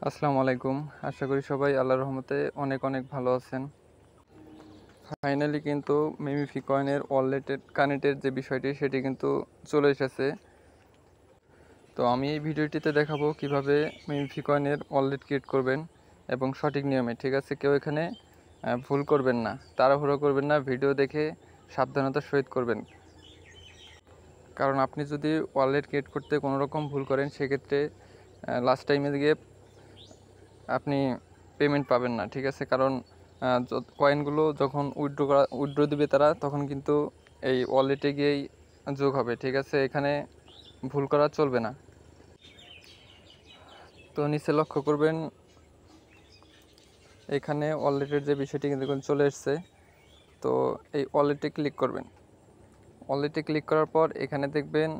আসসালামু আলাইকুম। আশা করি সবাই আল্লাহর রহমতে অনেক অনেক ভালো আছেন। ফাইনালি কিন্তু মিমিফি কয়েনের ওয়ালেটেড কানেক্টের যে বিষয়টি সেটি কিন্তু চলে এসেছে। তো আমি এই ভিডিওটিতে দেখাবো কিভাবে মিমিফি কয়েনের ওয়ালেট ক্রিয়েট করবেন এবং সঠিক নিয়মে, ঠিক আছে? কেউ এখানে ভুল করবেন না, তাড়াহুড়ো করবেন না, ভিডিও দেখে সাবধানতার সহিত করবেন। কারণ আপনি যদি ওয়ালেট ক্রিয়েট করতে কোনো রকম ভুল করেন সেক্ষেত্রে লাস্ট টাইমে গিয়ে আপনি পেমেন্ট পাবেন না, ঠিক আছে? কারণ কয়েনগুলো যখন উইথড্র দিবে তারা, তখন কিন্তু এই ওয়ালেটে গিয়েই যোগ হবে, ঠিক আছে? এখানে ভুল করা চলবে না। তো নিচে লক্ষ্য করবেন, এখানে ওয়ালেটের যে বিষয়টি কিন্তু চলে এসছে। তো এই ওয়ালেটে ক্লিক করবেন। ওয়ালেটে ক্লিক করার পর এখানে দেখবেন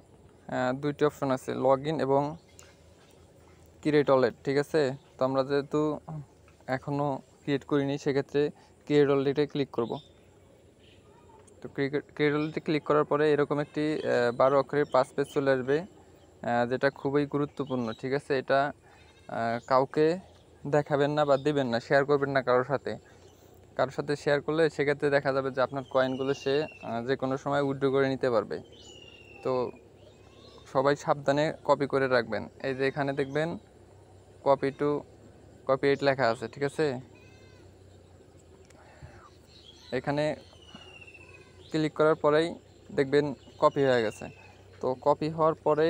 দুইটি অপশন আছে, লগ ইন এবং ক্রিয়েট ওয়ালেট, ঠিক আছে? তো আমরা যেহেতু এখনও ক্রিয়েট করিনি সেক্ষেত্রে ক্রিয়েট ওয়ালেটে ক্লিক করব। তো ক্রিয়েট ওয়ালেটে ক্লিক করার পরে এরকম একটি 12 অক্ষরের 5 পেজ চলে আসবে, যেটা খুবই গুরুত্বপূর্ণ, ঠিক আছে? এটা কাউকে দেখাবেন না বা দিবেন না, শেয়ার করবেন না কারোর সাথে শেয়ার করলে সেক্ষেত্রে দেখা যাবে যে আপনার কয়েনগুলো সে যে কোনো সময় উইথড্র করে নিতে পারবে। তো সবাই সাবধানে কপি করে রাখবেন। এই যে এখানে দেখবেন কপি 8 লেখা আছে, ঠিক আছে? এখানে ক্লিক করার পরেই দেখবেন কপি হয়ে গেছে। তো কপি হওয়ার পরে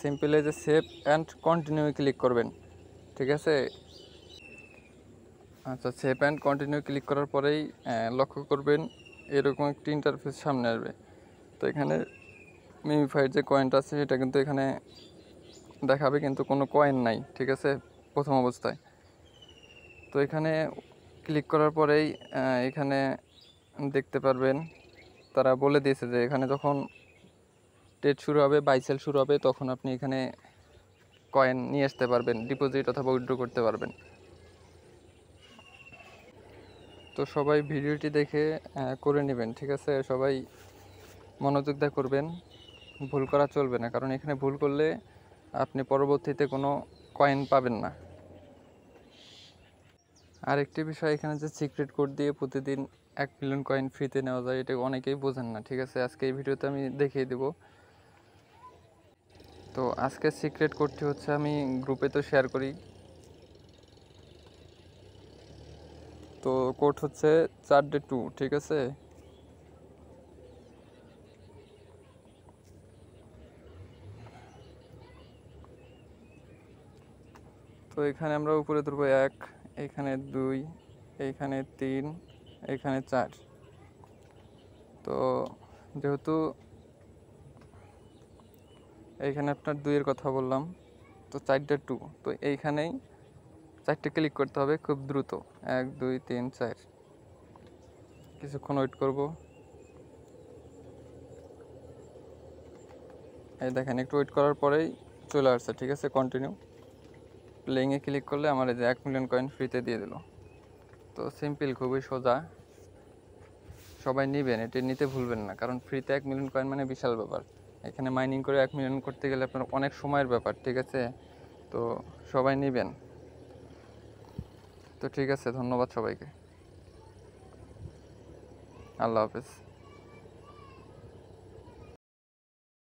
সিম্পলি যে সেভ অ্যান্ড কন্টিনিউ ক্লিক করবেন, ঠিক আছে? আচ্ছা, সেভ অ্যান্ড কন্টিনিউ ক্লিক করার পরেই লক্ষ্য করবেন এরকম একটি ইন্টারফেস সামনে আসবে। তো এখানে মিমিফাইড যে কয়েনটা আছে সেটা কিন্তু এখানে দেখাবে, কিন্তু কোনো কয়েন নাই, ঠিক আছে, প্রথম অবস্থায়। তো এখানে ক্লিক করার পরেই এখানে দেখতে পারবেন তারা বলে দিয়েছে যে এখানে যখন ট্রেড শুরু হবে, বাই সেল শুরু হবে, তখন আপনি এখানে কয়েন নিয়ে আসতে পারবেন, ডিপোজিট অথবা উইথড্র করতে পারবেন। তো সবাই ভিডিওটি দেখে করে নেবেন, ঠিক আছে? সবাই মনোযোগ দিয়ে করবেন, ভুল করা চলবে না, কারণ এখানে ভুল করলে আপনি পরবর্তীতে কোনো কয়েন পাবেন না। আর একটি বিষয়, এখানে যে সিক্রেট কোড দিয়ে প্রতিদিন 1 মিলিয়ন কয়েন ফ্রিতে নেওয়া যায়, এটা অনেকেই বোঝেন না, ঠিক আছে? আজকে এই ভিডিওতে আমি দেখিয়ে দেব। তো আজকে সিক্রেট কোডটি হচ্ছে, আমি গ্রুপে তো শেয়ার করি। তো কোড হচ্ছে 4D2, ঠিক আছে? তো এখানে আমরা উপরে ধরবো 1, এখানে 2, এইখানে 3, এখানে 4। তো যেহেতু এইখানে আপনার 2 এর কথা বললাম, তো 4D2, তো এইখানেই 4টে ক্লিক করতে হবে খুব দ্রুত। 1 2 3 4, কিছুক্ষণ ওয়েট করব। এই দেখেন, একটু ওয়েট করার পরেই চলে আসছে, ঠিক আছে? কন্টিনিউ প্লেইংয়ে ক্লিক করলে আমার এই যে 1 মিলিয়ন কয়েন ফ্রিতে দিয়ে দিল। তো সিম্পল, খুবই সোজা, সবাই নেবেন, এটি নিতে ভুলবেন না, কারণ ফ্রিতে 1 মিলিয়ন কয়েন মানে বিশাল ব্যাপার। এখানে মাইনিং করে 1 মিলিয়ন করতে গেলে আপনার অনেক সময়ের ব্যাপার, ঠিক আছে? তো সবাই নেবেন। তো ঠিক আছে, ধন্যবাদ সবাইকে। আল্লাহ হাফেজ।